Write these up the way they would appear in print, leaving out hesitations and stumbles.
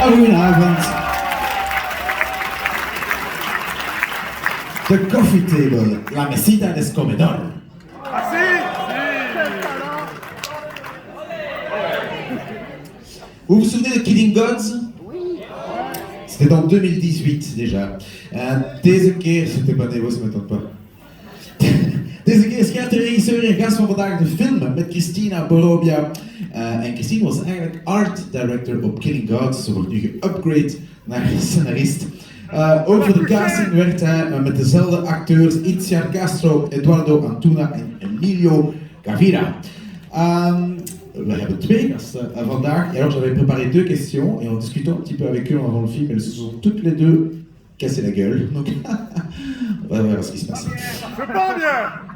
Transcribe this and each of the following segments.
Goedenavond. De coffee table, la MESITA DEL COMEDOR. Vous vous souvenez de Killing Gods? C'était en 2018 déjà. Deze keer, c'était pas Nevo, ça m'étonne pas. Deze keer schrijft de regisseur en gast van vandaag de film met Cristina Borobia. En Christine was eigenlijk art director op Killing Gods. Ze wordt nu geupgrade naar scenarist. Ook voor de casting werkt hij met dezelfde acteurs Itziar Castro, Eduardo Antuna en Emilio Gavira. We hebben twee gasten vandaag. Et alors j'avais préparé deux questions et en discutant un petit peu avec eux avant le film, elles se sont toutes les deux cassées la gueule. Donc on va voir ce qui se passe.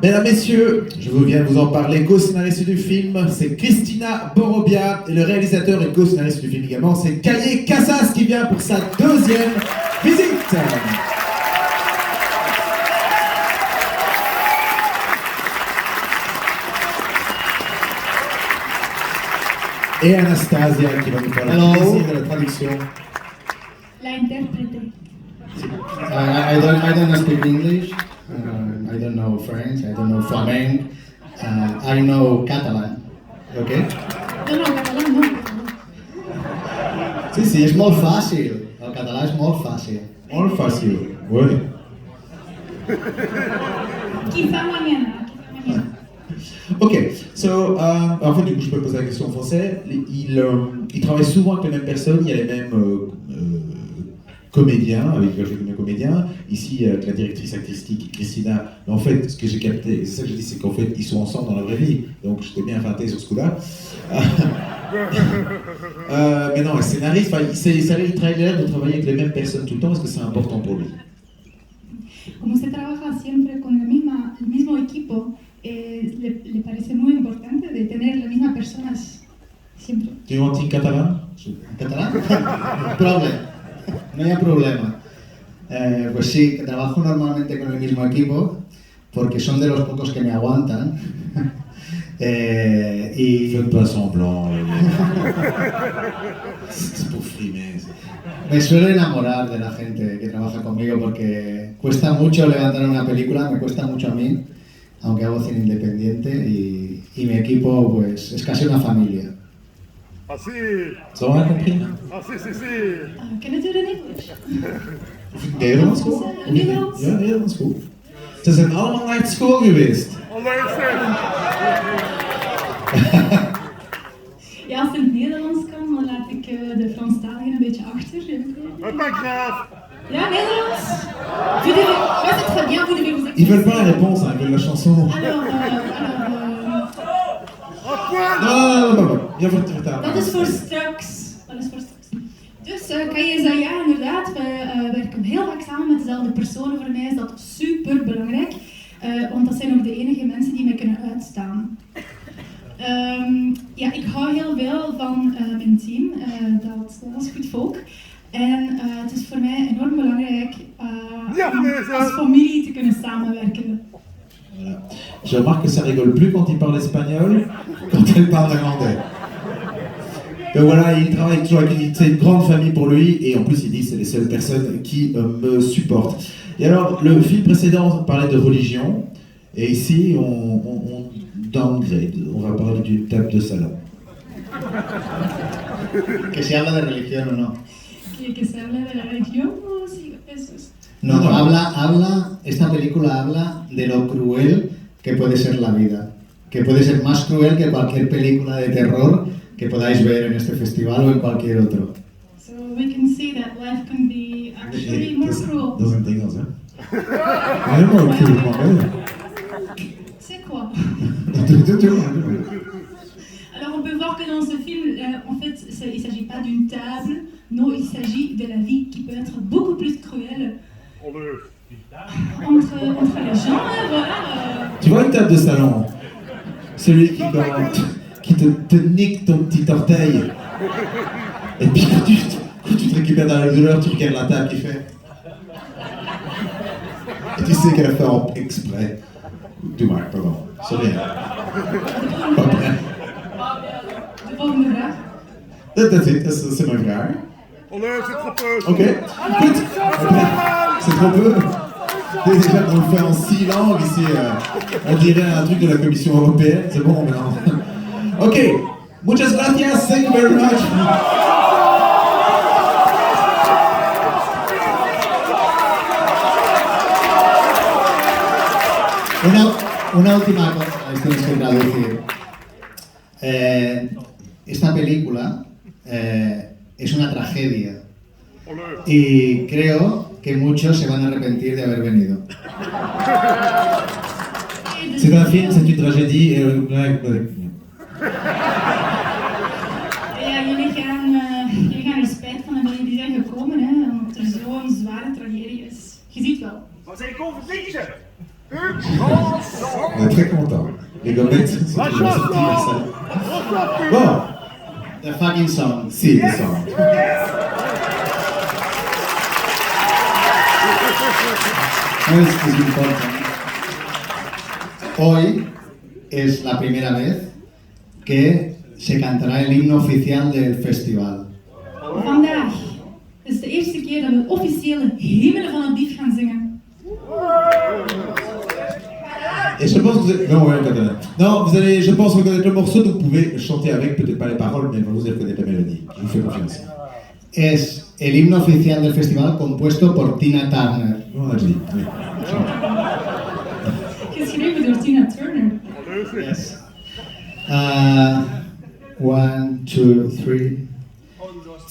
Mesdames, messieurs, je viens vous en parler. Co-scénariste du film, c'est Cristina Borobia et le réalisateur et co-scénariste du film également, c'est Caye Casas qui vient pour sa deuxième visite. Et Anastasia qui va nous parler de la traduction. La interpréter. I don't speak English. I don't know French. I don't know flamenco. I know Catalan. Okay? No, catalán no. Sí, és molt fàcil. El català és molt fàcil. Molt fàcil, oui. Quizá mañana. Ok, so, en fait, du coup, je peux poser la question en français. Il travaille souvent avec les mêmes personnes, il y a les mêmes comédiens, avec les mêmes comédiens. Ici, avec la directrice artistique Cristina. Mais en fait, ce que j'ai capté, c'est ça que j'ai dit, c'est qu'en fait, ils sont ensemble dans la vraie vie. Donc, j'étais bien feinté sur ce coup-là. Mais non, un scénariste, il travaille de travailler avec les mêmes personnes tout le temps. Est-ce que c'est important pour lui? Como se trabaja siempre con el mismo equipo, le parece muy importante de tener las mismas personas siempre. Tu entends catalán? ¿Catalán? No hay problema. Pues sí, que trabajo normalmente con el mismo equipo porque son de los pocos que me aguantan. Y Faites pas semblant. C'est pour frimer. Me suelo enamorar de la gente que trabaja conmigo porque cuesta mucho levantar una película, me cuesta mucho a mí, aunque hago cine independiente y mi equipo pues es casi una familia. Ça on a compris? Can I do it in English? Nederlands school? Nederlands? Ja, Nederlands school. Ze zijn allemaal naar school geweest. Ja, als het in het Nederlands kan, dan laat ik de Franstaligen een beetje achter. Ja, Nederlands? Ouais, c'est très bien, vous devez vous Ils veulent pas la réponse, hein, ils veulent la chanson. Non. Ja, vertel. Dat is voor straks. Dus Caye zei ja, inderdaad, we werken heel vaak samen met dezelfde personen. Voor mij is dat super belangrijk, want dat zijn ook de enige mensen die mij kunnen uitstaan. Ja, ik hou heel veel van mijn team, dat is goed volk. En het is voor mij enorm belangrijk om als familie te kunnen samenwerken. Voilà. Je remarque que ça rigole plus quand il parle espagnol, quand elle parle néerlandais. Donc voilà, il travaille toujours avec c'est une grande famille pour lui, et en plus il dit que c'est les seules personnes qui me supportent. Et alors, le film précédent parlait de religion, et ici on downgrade, on va parler d'une table de salon. Que se habla de religión o no. Que se habla de la religión, o sí, eso es. No, esta película habla de lo cruel que puede ser la vida, que puede ser más cruel que cualquier película de terror que podáis ver en este festival o en cualquier otro. So we can see that life can be actually more cruel. Dans un Engels, hein? Vraiment cruel. C'est quoi? Alors on peut voir que dans ce film, en fait, il ne s'agit pas d'une table, non, il s'agit de la vie qui peut être beaucoup plus cruelle entre les gens, voilà. Tu vois une table de salon, celui qui te nique ton petit orteil, et puis quand tu te récupères dans la douleur, tu regardes la table qui fait. Et tu sais qu'elle a fait exprès. Doe maar, pardon. Sorry. De volgende vraag. Dat is mijn vraag. c'est trop peu. Ok. Écoute, c'est trop peu. Déjà qu'on le fait en 6 langues ici, on dirait un truc de la Commission européenne. C'est bon maintenant. Ok. Muchas gracias. Thank you very much. Una última cosa, esto tienes que traducir. Esta película es una tragedia y creo que muchos se van a arrepentir de haber venido. C'est un film, c'est une tragédie. Ja, jullie gaan er spijt van hebben jullie zijn gekomen, hè, omdat er zo'n zware tragedie is. Je ziet wel. Wat zijn komen vliegen? On est très contents. Les gommettes, c'est toujours subtil, ça. Bon. The fucking song. Si, le song. Es importante. Hoy es la primera vez que se cantará el himno oficial del festival. Vandaag is de eerste keer dat we officieel het hymne van het BIFFF gaan zingen. Et je pense que vous allez... Non, ouais, non, vous allez, je pense, reconnaître le morceau, donc vous pouvez chanter avec, peut-être pas les paroles, mais vous allez reconnaître la mélodie. Je vous fais confiance. Es el himno oficial del festival compuesto por Tina Turner. On a dit, oui. Geschreven door Tina Turner. Yes. 1, 2, 3.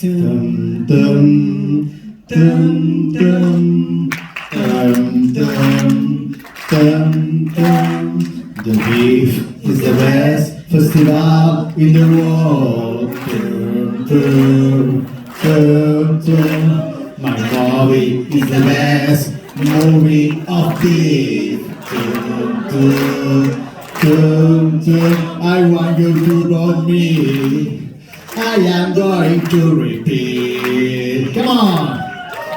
Dum dum dum dum dum dum dum dum. The BIFFF is the best festival in the world. Dum dum dum dum. My movie is the best movie of BIFFF. Dum dum dum dum. I want you to know me. I am going to repeat. Come on.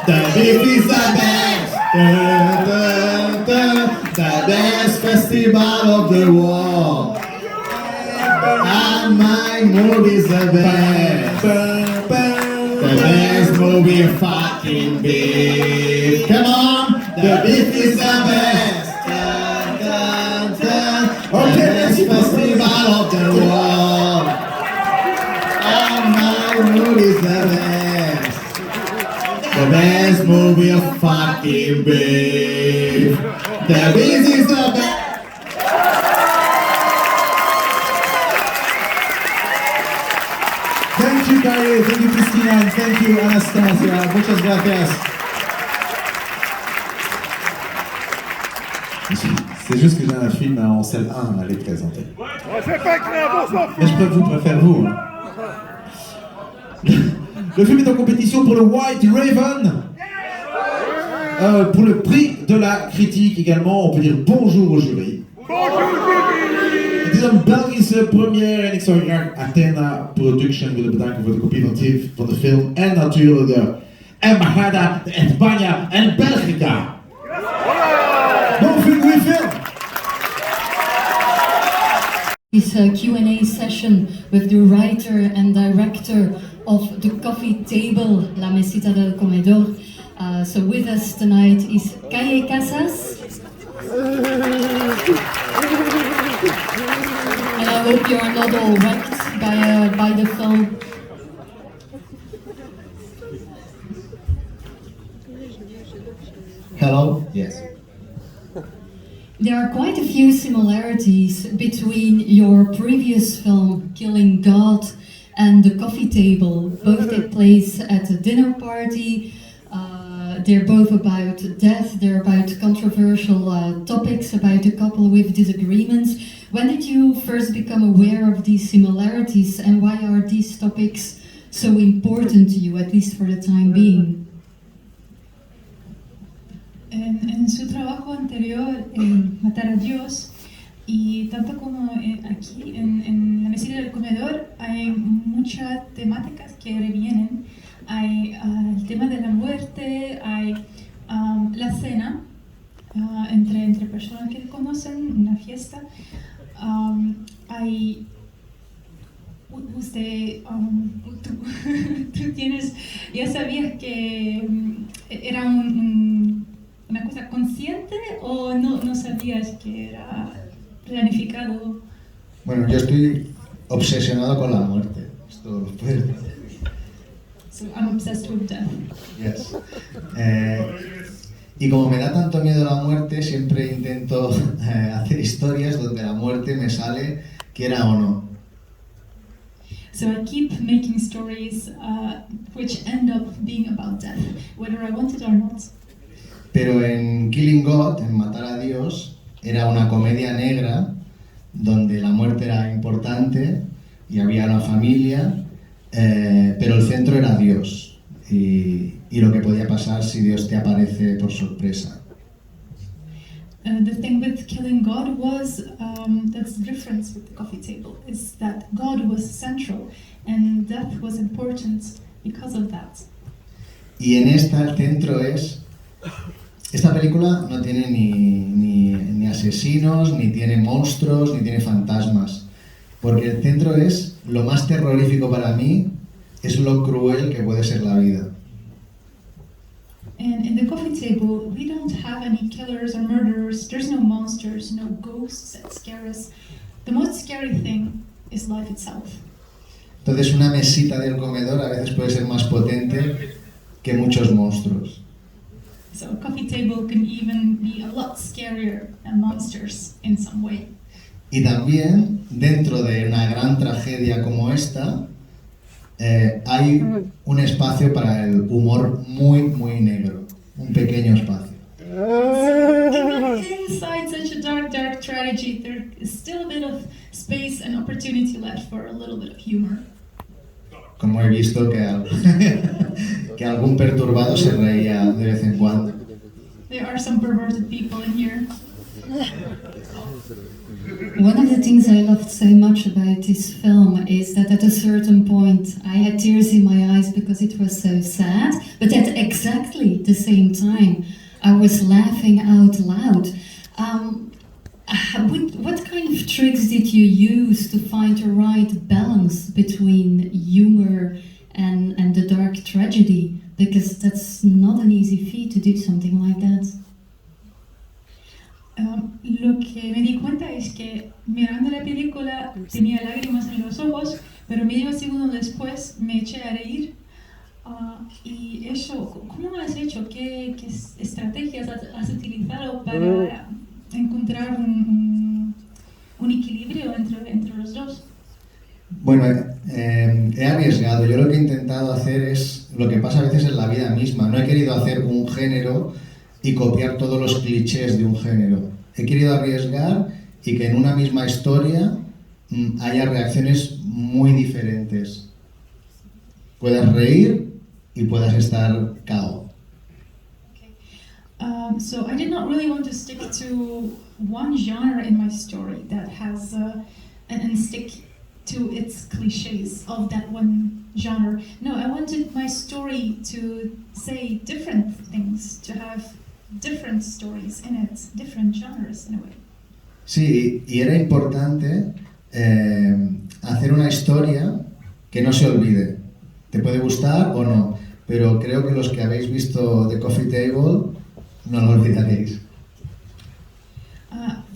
The BIFFF is the best. Dun, dun, dun. The best festival of the world. And my movie is the best. The best movie of fucking BIFFF. Come on. The BIFFF is the best. Dun, dun, dun. The best festival of the world. My movie is the best. The best movie of fucking BIFFF. The BIFFF is the best. Thank you, Caye. Thank you, Cristina. And thank you, Anastasia. Muchas gracias. C'est juste que j'ai un film en salle 1 à les présenter. C'est pas clair, bonsoir. Mais je préfère vous. Hein. Le film est en compétition pour le White Raven, pour le prix de la critique également. On peut dire bonjour au jury. Het is een Belgische première en ik zou graag Athena Production willen bedanken voor de kopie van de film. En natuurlijk de Embajada de España en Belgica. Bon film, goeie film! This Q&A session with the writer and director of The Coffee Table, La MESITA del Comedor. So with us tonight is Caye Casas. And I hope you are not all wrecked by the film. Hello? Yes. There are quite a few similarities between your previous film, Killing God, and The Coffee Table. Both take place at a dinner party. They're both about death, they're about controversial topics, about a couple with disagreements. When did you first become aware of these similarities, and why are these topics so important to you, at least for the time being? En su trabajo anterior, Matar a Dios, y tanto como aquí en la mesita del comedor, hay muchas temáticas que revienen. Hay el tema de la muerte, hay la cena entre personas que se conocen, una fiesta. Hay usted, tú tienes ¿Ya sabías que era una cosa consciente o no sabías que era planificado? Bueno, yo estoy obsesionado con la muerte. Esto puede... So I'm obsessed with death. Yes. Y como me da tanto miedo la muerte, siempre intento hacer historias donde la muerte me sale, quiera o no. So I keep making stories which end up being about death, whether I want it or not. Pero en Killing God, en Matar a Dios, era una comedia negra donde la muerte era importante y había una familia, pero el centro era Dios y lo que podía pasar si Dios te aparece por sorpresa. The thing with Killing God was, that's the difference with the coffee table, is that God was central and death was important because of that. Y en esta el centro es... Esta película no tiene ni asesinos, ni tiene monstruos, ni tiene fantasmas. Porque el centro es, lo más terrorífico para mí, es lo cruel que puede ser la vida. And in the coffee table, we don't have any killers or murderers, there's no monsters, no ghosts that scare us. The most scary thing is life itself. Entonces una mesita del comedor a veces puede ser más potente que muchos monstruos. So a coffee table can even be a lot scarier than monsters in some way. Y también, dentro de una gran tragedia como esta, hay un espacio para el humor muy, muy negro. Un pequeño espacio. Inside such a dark tragedy, there is still a bit of space and opportunity left for a little bit of humor. Como he visto que algún perturbado se reía de vez en cuando. There are some perverted people in here. One of the things I loved so much about this film is that at a certain point I had tears in my eyes because it was so sad, but at exactly the same time I was laughing out loud. What kind of tricks did you use to find the right balance between humor and the dark tragedy? Because that's not an easy feat to do something like that. Lo que me di cuenta es que mirando la película tenía lágrimas en los ojos, pero medio segundo después me eché a reír. Y eso, ¿cómo lo has hecho? ¿Qué estrategias has utilizado para encontrar un equilibrio entre los dos? Bueno, he arriesgado. Yo lo que he intentado hacer es lo que pasa a veces en la vida misma. No he querido hacer un género y copiar todos los clichés de un género. He querido arriesgar y que en una misma historia haya reacciones muy diferentes. Puedas reír y puedas estar cao. So I did not really want to stick to one genre in my story that has and stick to its cliches of that one genre. No, I wanted my story to say different things, to have different stories in it, different genres in a way. Sí, y era importante hacer una historia que no se olvide. Te puede gustar o no, pero creo que los que habéis visto The Coffee Table no lo olvidaréis.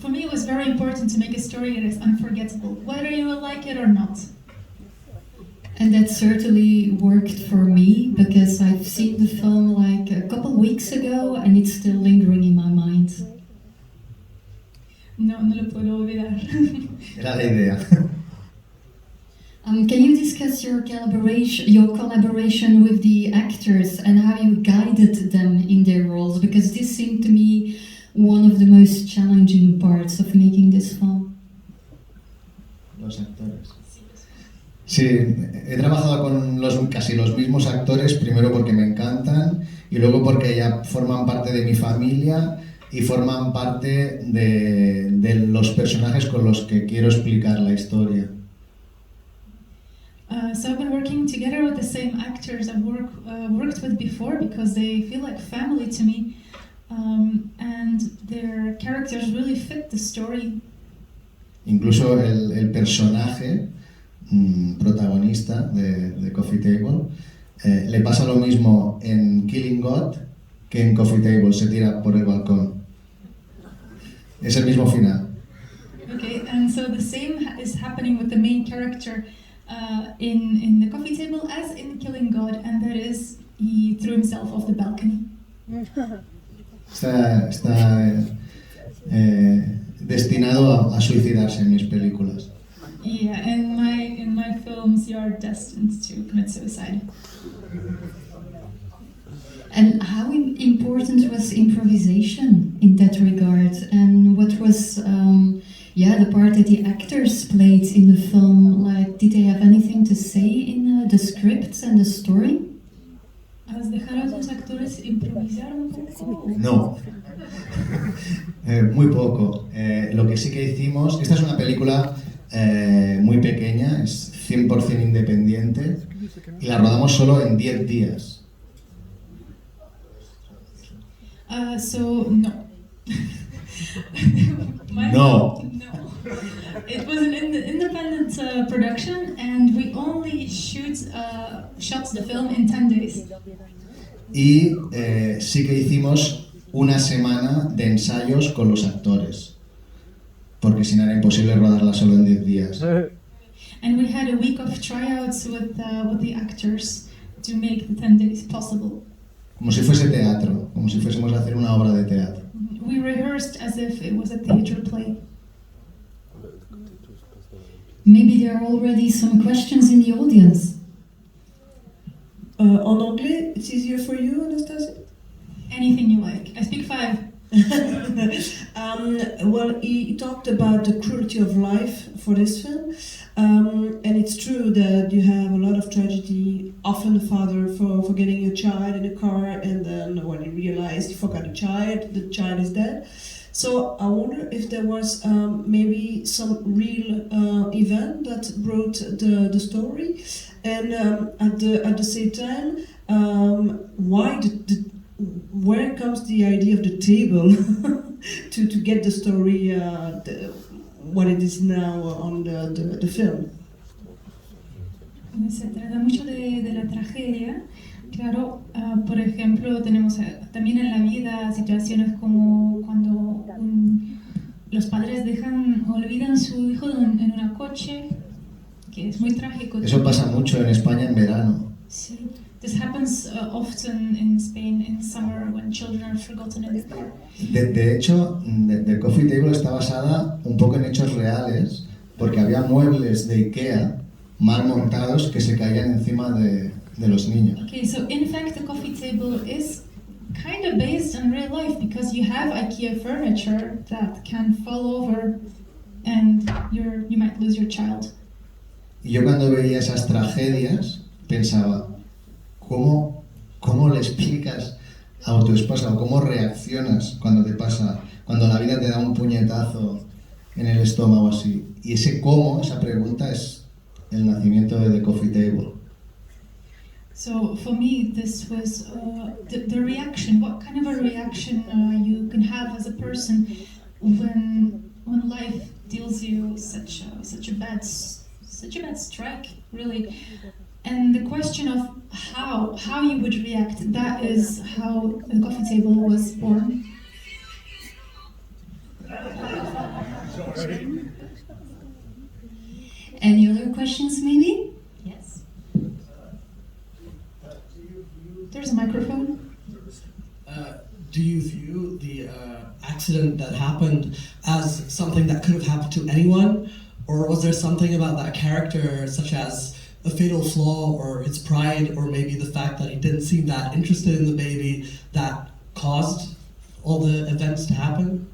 For me, it was very important to make a story that is unforgettable, whether you will like it or not. And that certainly worked for me, because I've seen the film like a couple weeks ago and it's still lingering in my mind. No lo puedo olvidar. Era la idea. Can you discuss your collaboration with the actors and how you guided them in their roles? Because this seemed to me one of the most challenging parts of making this film. Los actores. Sí, he trabajado con casi los mismos actores, primero porque me encantan y luego porque ya forman parte de mi familia y forman parte de los personajes con los que quiero explicar la historia. So I've been working together with the same actors I've worked with before because they feel like family to me, and their characters really fit the story. Incluso el personaje protagonista de Coffee Table le pasa lo mismo en Killing God que en Coffee Table, se tira por el balcón. Es el mismo final. Okay, and so the same is happening with the main character in the coffee table as in Killing God, and that is he threw himself off the balcony. Está destinado a suicidarse en mis películas. Yeah, in my films, you are destined to commit suicide. And how important was improvisation in that regard? And what was, the part that the actors played in the film? Like, did they have anything to say in the scripts and the story? ¿Has dejado a tus actores improvisar un poco? No, muy poco. Lo que sí que hicimos, esta es una película muy pequeña, es 100% independiente y la rodamos solo en 10 días. So no. No. It was an independent production, and we only shot the film in 10 days. Y sí que hicimos una semana de ensayos con los actores, porque si no era imposible rodarla solo en 10 días. And we had a week of tryouts with the actors to make the 10 days possible. Como si fuese teatro, como si fuésemos a hacer una obra de teatro. We rehearsed as if it was a theater play. Maybe there are already some questions in the audience. En anglais, it's easier for you, Anastasia? Anything you like. I speak 5. Well, he talked about the cruelty of life for this film, and it's true that you have a lot of tragedy. Often the father forgetting a child in a car, and then when he realized he forgot the child is dead. So I wonder if there was maybe some real event that brought the story, and at the same time, where comes the idea of the table to get the story what it is now on the film? Se trata mucho de la tragedia. Claro, por ejemplo, tenemos también en la vida situaciones como cuando los padres olvidan su hijo en un coche, que es muy trágico. Eso pasa mucho en España en verano. Sí. This happens often in Spain in summer when children are forgotten in the car. De hecho, The Coffee Table está basada un poco en hechos reales, porque había muebles de IKEA mal montados que se caían encima de los niños. Okay, so in fact the coffee table is kind of based on real life because you have IKEA furniture that can fall over and you might lose your child. Y yo cuando veía esas tragedias pensaba, ¿cómo le explicas a tu esposa o cómo reaccionas cuando la vida te da un puñetazo en el estómago así? Y esa pregunta es el nacimiento de The Coffee Table. So for me, this was the reaction. What kind of a reaction you can have as a person when life deals you such a bad strike, really. And the question of how you would react, that is how the coffee table was born. Any other questions, maybe? Yes. There's a microphone. Do you view the accident that happened as something that could have happened to anyone? Or was there something about that character, such as a fatal flaw or its pride, or maybe the fact that he didn't seem that interested in the baby, that caused all the events to happen?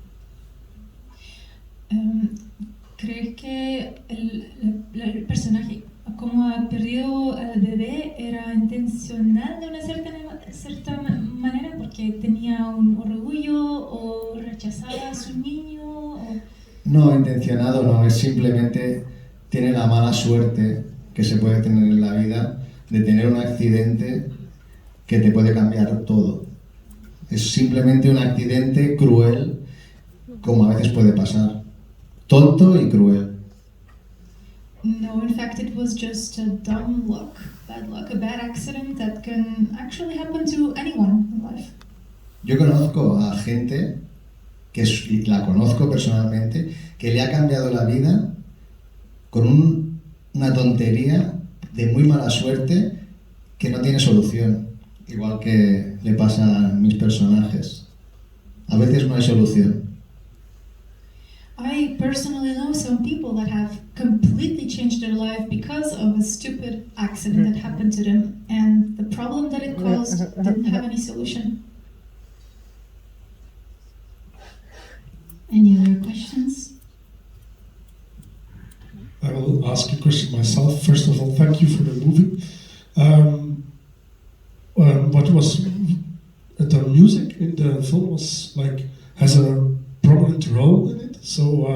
¿Crees que el personaje, como ha perdido al bebé, era intencional de una cierta manera porque tenía un orgullo o rechazaba a su niño? O... No, intencionado no, es simplemente tiene la mala suerte que se puede tener en la vida de tener un accidente que te puede cambiar todo. Es simplemente un accidente cruel, como a veces puede pasar. Tonto y cruel. No, in fact, it was just a dumb luck, bad luck, a bad accident that can actually happen to anyone in life. Yo conozco a gente, la conozco personalmente, que le ha cambiado la vida con una tontería de muy mala suerte que no tiene solución, igual que le pasa a mis personajes. A veces no hay solución. I personally know some people that have completely changed their life because of a stupid accident that happened to them, and the problem that it caused didn't have any solution. Any other questions? I will ask a question myself. First of all, thank you for the movie. What was the music in the film was has a prominent role in it, so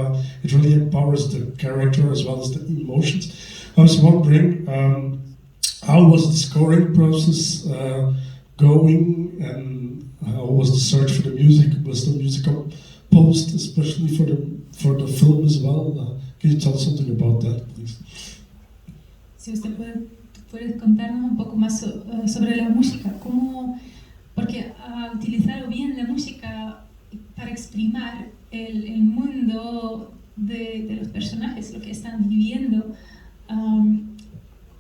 it really empowers the character as well as the emotions. I was wondering how was the scoring process going, and how was the search for the music? Was the music composed especially for the film as well? Can you tell us something about that, please? Si usted puede contarnos un poco más sobre la música, porque ha utilizado bien la música para exprimir el mundo de los personajes, lo que están viviendo.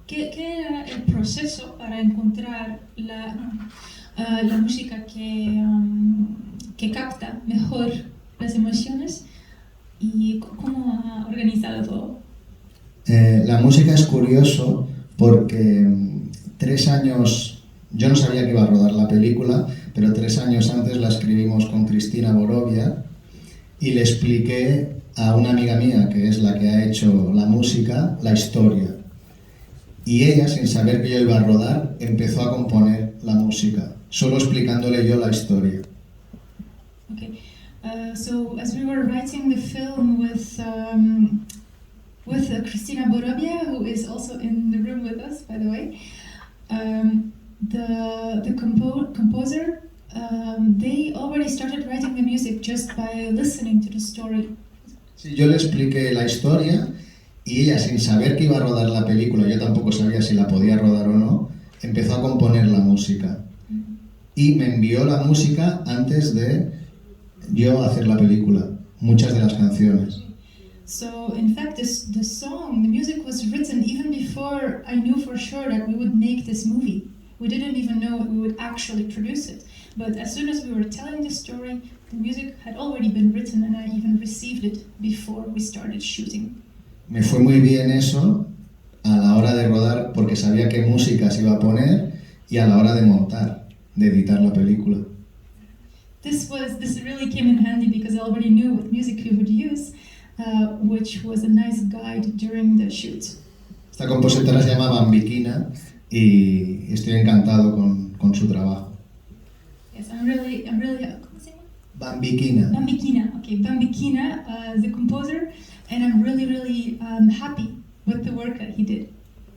¿Qué era el proceso para encontrar la música que capta mejor las emociones y cómo ha organizado todo? La música es curioso porque 3 años, yo no sabía que iba a rodar la película, pero 3 años antes la escribimos con Cristina Borobia y le expliqué a una amiga mía, que es la que ha hecho la música, la historia. Y ella, sin saber que yo iba a rodar, empezó a componer la música, solo explicándole yo la historia. Okay. So as we were writing the film with Cristina Borobia, who is also in the room with us, by the way, the composer, they already started writing the music just by listening to the story. Sí, yo le expliqué la historia y ella, sin saber que iba a rodar la película, yo tampoco sabía si la podía rodar o no, empezó a componer la música. Y me envió la música antes de yo hacer la película, muchas de las canciones. So, in fact, the song, the music was written even before I knew for sure that we would make this movie. We didn't even know we would actually produce it. But as soon as we were telling the story, the music had already been written and I even received it before we started shooting. Me fue muy bien eso a la hora de rodar porque sabía qué música se iba a poner y a la hora de montar, de editar la película. This really came in handy because I already knew what music we would use, which was a nice guide during the shoot. Esta compositora se llama Bambikina y estoy encantado con su trabajo. Yes, I'm really, ¿cómo se llama? Bambikina. Bambikina, okay, Bambikina, the composer, and I'm really happy with the work that he did.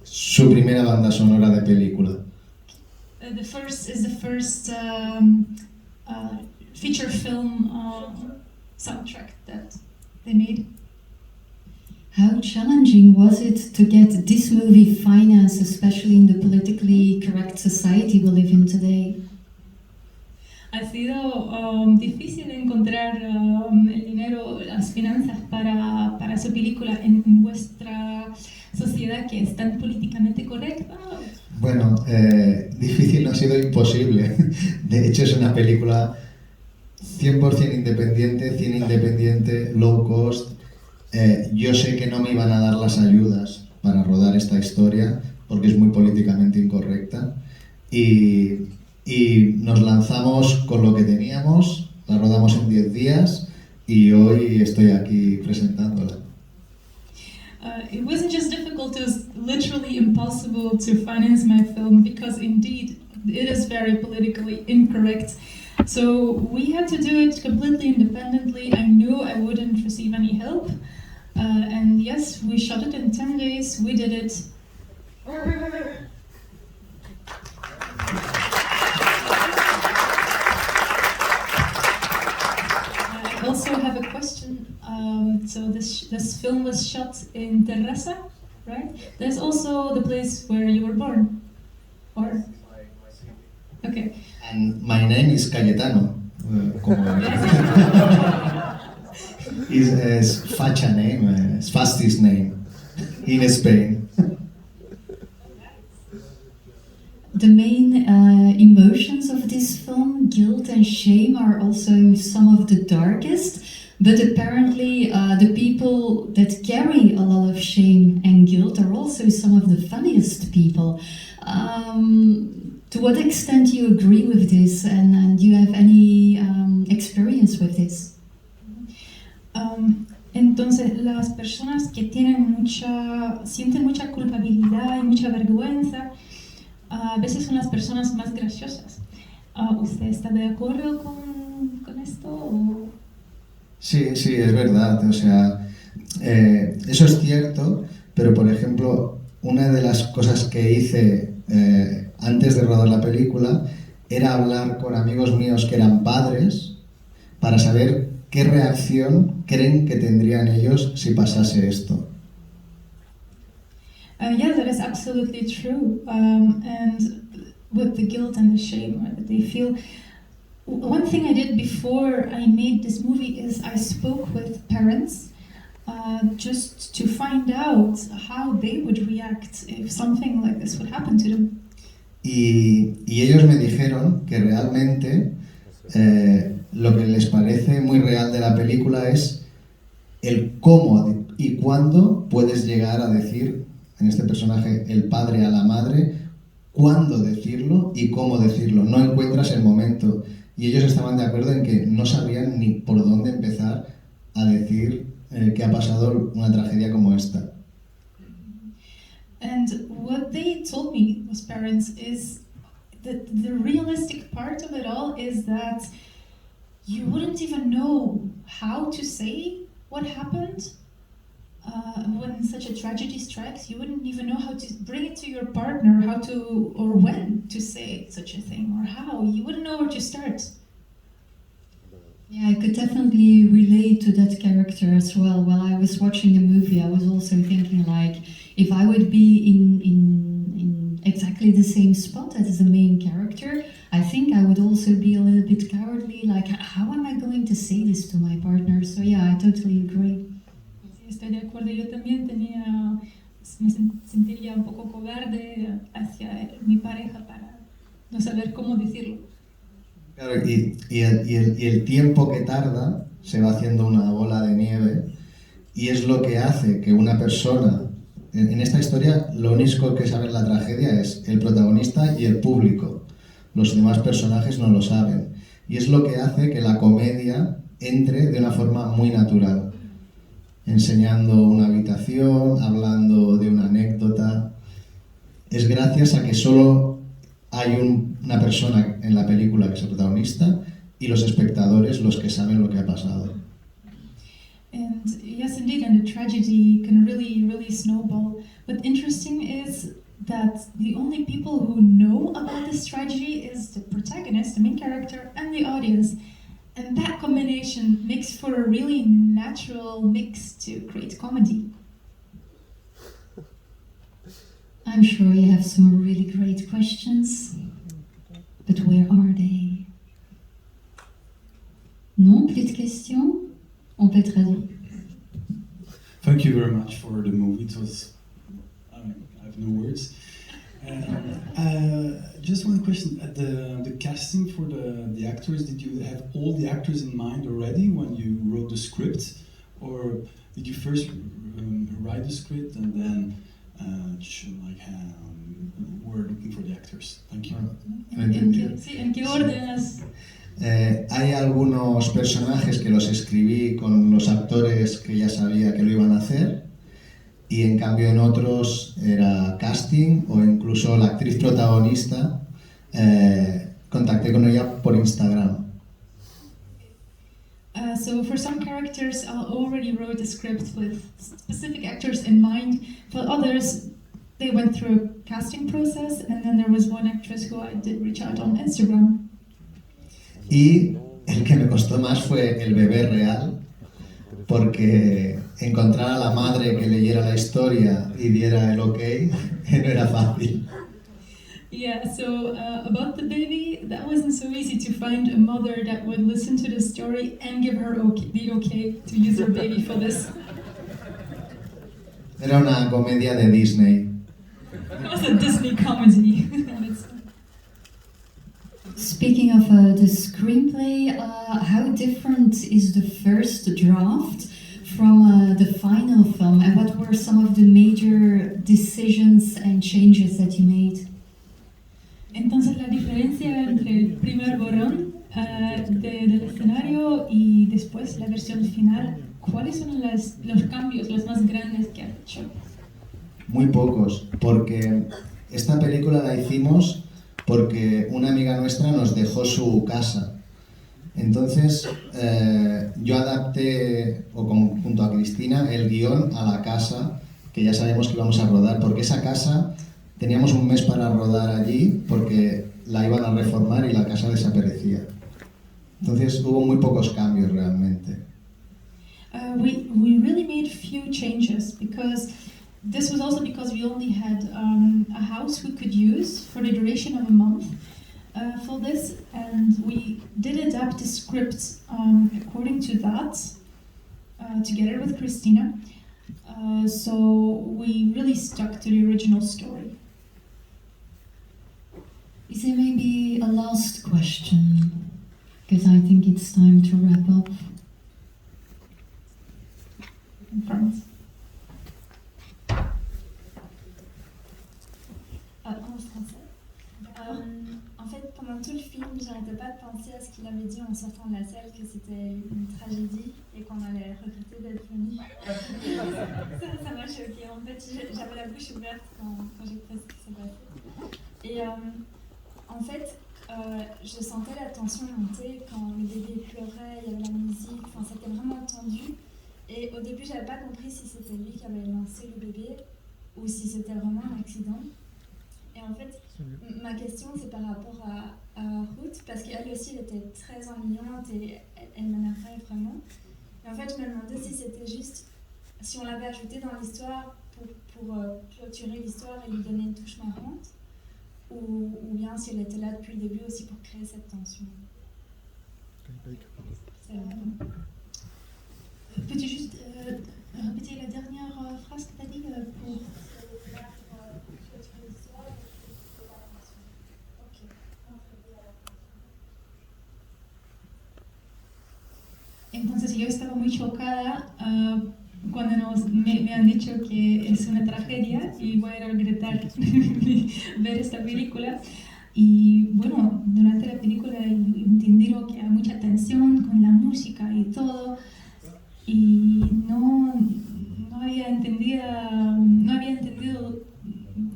Su primera banda sonora de película. The first feature film soundtrack that they made. How challenging was it to get this movie financed, especially in the politically correct society we live in today? Ha sido difícil encontrar el dinero, las finanzas para su película en nuestra sociedad que es tan políticamente correcta. Bueno, difícil no ha sido imposible. De hecho es una película 100% independiente, 100 independiente, low cost. Yo sé que no me iban a dar las ayudas para rodar esta historia porque es muy políticamente incorrecta y nos lanzamos con lo que teníamos, la rodamos en 10 días y hoy estoy aquí presentándola. It wasn't just difficult, it was literally impossible to finance my film because indeed it is very politically incorrect. So we had to do it completely independently. I knew I wouldn't receive any help. And yes, we shot it in 10 days, we did it. I also have a question. So this film was shot in Terrassa, right? There's also the place where you were born, or? Okay. And my name is Cayetano. It's facha name, it's fastest name in Spain. The main emotions of this film, guilt and shame, are also some of the darkest, but apparently the people that carry a lot of shame and guilt are also some of the funniest people. To what extent do you agree with this, and do you have any experience with this? Entonces, las personas que sienten mucha culpabilidad y mucha vergüenza, a veces son las personas más graciosas. ¿Usted está de acuerdo con esto? ¿O? Sí, es verdad. O sea, eso es cierto, pero por ejemplo, una de las cosas que hice antes de rodar la película era hablar con amigos míos que eran padres para saber qué reacción creen que tendrían ellos si pasase esto. Yeah, that is absolutely true. And with the guilt and the shame that they feel, one thing I did before I made this movie is I spoke with parents just to find out how they would react if something like this would happen to them. Y ellos me dijeron que realmente lo que les parece muy real de la película es el cómo y cuándo puedes llegar a decir, en este personaje, el padre a la madre, cuándo decirlo y cómo decirlo. No encuentras el momento. Y ellos estaban de acuerdo en que no sabían ni por dónde empezar a decir que ha pasado una tragedia como esta. And what they told me, those parents, is that the realistic part of it all is that you wouldn't even know how to say what happened when such a tragedy strikes. You wouldn't even know how to bring it to your partner, how to, or when to say such a thing, or how. You wouldn't know where to start. Yeah, I could definitely relate to that character as well. While I was watching the movie, I was also thinking, like, if I would be in exactly the same spot as the main character, I think I would also be a little bit cowardly, like, how am I going to say this to my partner? So yeah, I totally agree. Sí, estoy de acuerdo. Yo también me sentiría un poco cobarde hacia mi pareja para no saber cómo decirlo. Claro, y el tiempo que tarda se va haciendo una bola de nieve y es lo que hace que una persona, en esta historia lo único que sabe la tragedia es el protagonista y el público, los demás personajes no lo saben y es lo que hace que la comedia entre de una forma muy natural, enseñando una habitación, hablando de una anécdota. Es gracias a que solo hay una persona en la película que es el protagonista y los espectadores los que saben lo que ha pasado. And yes, indeed, and the tragedy can really, really snowball. But interesting is that the only people who know about this tragedy is the protagonist, the main character, and the audience. And that combination makes for a really natural mix to create comedy. I'm sure you have some really great questions, but where are they? Non, plus de questions? On peut traduire. Thank you very much for the movie. It was, I have no words. Just one question: the casting for the actors. Did you have all the actors in mind already when you wrote the script, or did you first write the script and then we're looking for the actors? Thank you. ¿En qué orden? Hay algunos personajes que los escribí con los actores que ya sabía que lo iban a hacer y en cambio en otros era casting o incluso la actriz protagonista contacté con ella por Instagram. So for some characters I already wrote a script with specific actors in mind. For others they went through a casting process and then there was one actress who I did reach out on Instagram. Y el que me costó más fue el bebé real, porque encontrar a la madre que leyera la historia y diera el ok no era fácil. Yeah, so about the baby, that wasn't so easy to find a mother that would listen to the story and give her the okay to use her baby for this. Era una comedia de Disney. It was a Disney comedy. Speaking of the screenplay, how different is the first draft from the final film, and what were some of the major decisions and changes that you made? Entonces la diferencia entre el primer borrón del escenario y después la versión final, ¿cuáles son los cambios, los más grandes que has hecho? Muy pocos, porque esta película la hicimos porque una amiga nuestra nos dejó su casa. Entonces yo adapté, junto a Cristina, el guión a la casa que ya sabemos que íbamos a rodar, porque esa casa teníamos un mes para rodar allí porque la iban a reformar y la casa desaparecía. Entonces hubo muy pocos cambios realmente. We really made few changes because this was also because we only had a house we could use for the duration of a month for this, and we did adapt the script according to that together with Cristina. So we really stuck to the original story. Is there maybe a last question? Because I think it's time to wrap up. In France. En français. En fait, pendant tout le film, j'arrêtais pas de penser à ce qu'il avait dit en sortant de la salle, que c'était une tragédie et qu'on allait regretter d'être venu. Ça m'a choquée. En fait, j'avais la bouche ouverte quand j'ai compris ce qui s'est passé. Et en fait, je sentais la tension monter quand le bébé pleurait, il y avait la musique, enfin, c'était vraiment tendu. Et au début, j'avais pas compris si c'était lui qui avait lancé le bébé ou si c'était vraiment un accident. Et en fait, ma question, c'est par rapport à Ruth, parce qu'elle aussi, elle était très ennuyante et elle m'énervait vraiment. Et en fait, je me demandais si c'était juste, si on l'avait ajouté dans l'histoire pour clôturer l'histoire et lui donner une touche marrante, ou bien si elle était là depuis le début aussi pour créer cette tension. Peux-tu juste répéter la dernière phrase que tu as dit pour... Entonces yo estaba muy chocada cuando me han dicho que es una tragedia y voy a regretar ver esta película. Y bueno, durante la película entendí que hay mucha tensión con la música y todo. Y no había entendido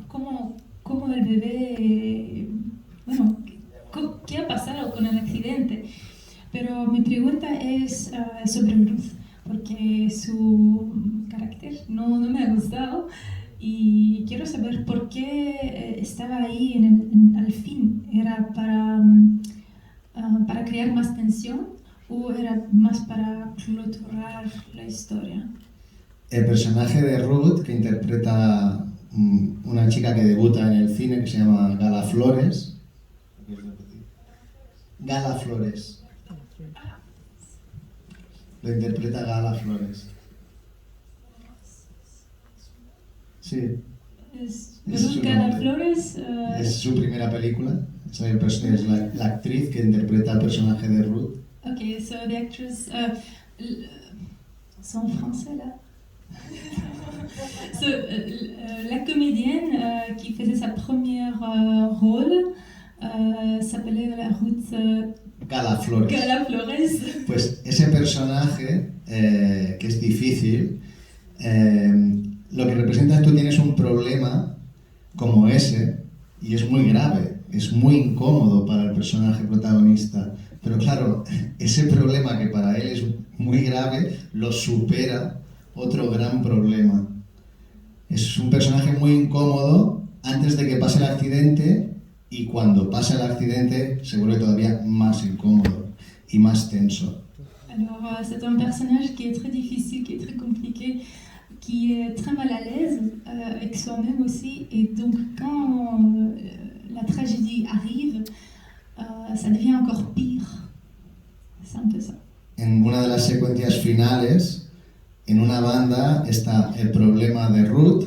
cómo el bebé, bueno, qué ha pasado con el accidente. Pero mi pregunta es sobre Ruth, porque su carácter no me ha gustado y quiero saber por qué estaba ahí al fin. ¿Era para crear más tensión o era más para clôturar la historia? El personaje de Ruth, que interpreta una chica que debuta en el cine, que se llama Gala Flores. Gala Flores. Lo interpreta Gala Flores. Sí. ¿Es Gala Flores? Es su primera película. Es la actriz que interpreta al personaje de Ruth. Ok, so the actress... c'est en français là. So, la comédienne qui faisait sa première rôle s'appelait Ruth Gala Flores. Gala Flores. Pues ese personaje, que es difícil, lo que representa es que tú tienes un problema como ese y es muy grave, es muy incómodo para el personaje protagonista. Pero claro, ese problema que para él es muy grave lo supera otro gran problema. Es un personaje muy incómodo antes de que pase el accidente y cuando pase el accidente se vuelve todavía más incómodo y más tenso. Alors, c'est un personnage qui est très difficile, qui est très compliqué, qui est très mal à l'aise avec soi-même aussi. Et donc, quand la tragédie arrive, ça devient encore pire. C'est un peu ça. En una de las secuencias finales, en una banda está el problema de Ruth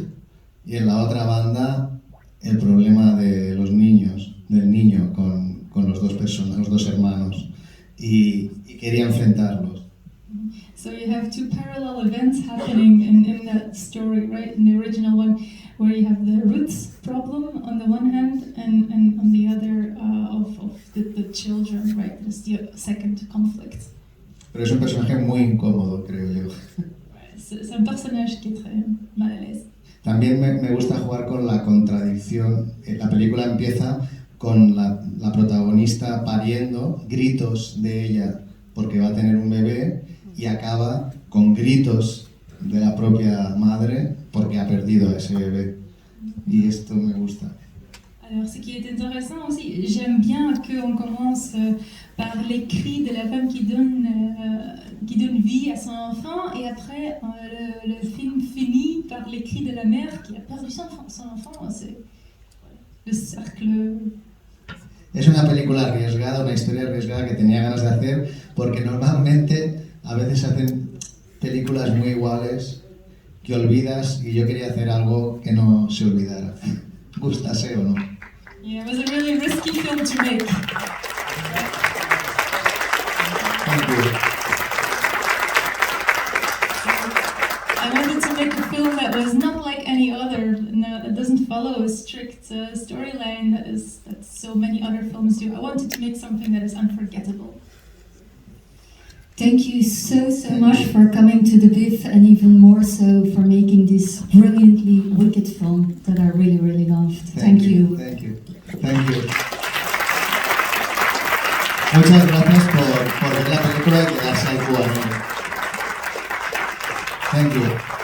y en la otra banda el problema de los niños, del niño con los dos personas, los dos hermanos, y quería enfrentarlos. So you have two parallel events happening in that story, right? In the original one, where you have the roots problem on the one hand, and on the other of the children, right? There's the second conflict. Pero es un personaje muy incómodo, creo yo. C'est un personnage qui est très mal à l'aise. También me gusta jugar con la contradicción. La película empieza con la protagonista pariendo, gritos de ella porque va a tener un bebé, y acaba con gritos de la propia madre porque ha perdido a ese bebé. Y esto me gusta. Alors, ce qui est intéressant aussi, j'aime bien qu'on commence par les cris de la femme qui donne vie à son enfant, et après le film finit par les cris de la mère qui a perdu son enfant. C'est le cercle. Es una película arriesgada, una historia arriesgada que tenía ganas de hacer, porque normalmente a veces hacen películas muy iguales que olvidas, y yo quería hacer algo que no se olvidara. Gustase o no. Yeah, it was a really risky film to make. Thank you. I wanted to make a film that was not like any other, that doesn't follow a strict storyline that so many other films do. I wanted to make something that is unforgettable. Thank you so much for coming to the BIFFF, and even more so for making this brilliantly wicked film that I really, really loved. Thank you. Thank you. Thank you. Muchas gracias por ver la película y quedarse al cuadro. Thank you.